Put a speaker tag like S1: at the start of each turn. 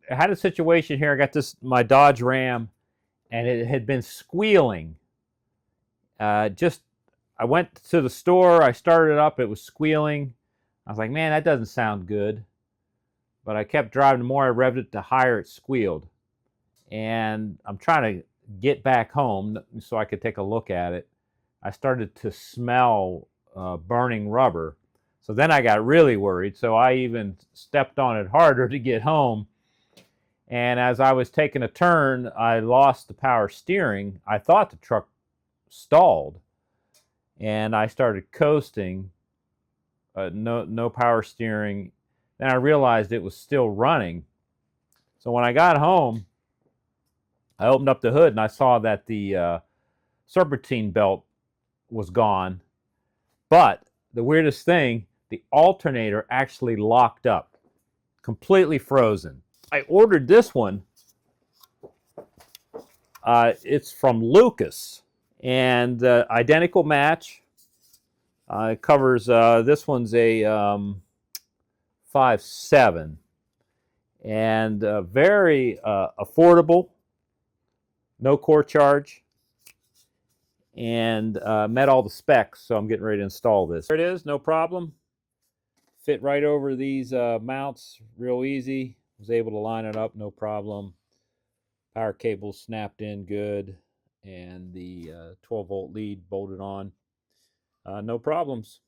S1: I had a situation here. I got my Dodge Ram, and it had been squealing. I went to the store. I started it up. It was squealing. I was like, man, that doesn't sound good. But I kept driving. The more I revved it, the higher it squealed. And I'm trying to get back home so I could take a look at it. I started to smell burning rubber. So then I got really worried. So I even stepped on it harder to get home. And as I was taking a turn, I lost the power steering. I thought the truck stalled. And I started coasting. No power steering. Then I realized it was still running. So when I got home, I opened up the hood and I saw that the serpentine belt was gone. But the weirdest thing, the alternator actually locked up, completely frozen. I ordered this one. It's from LUCAS, and identical match. It covers, this one's a 5.7, and very affordable, no core charge, and met all the specs, so I'm getting ready to install this. There it is, no problem. Fit right over these mounts, real easy. Was able to line it up, no problem. Power cable snapped in good, and the 12-volt lead bolted on. No problems.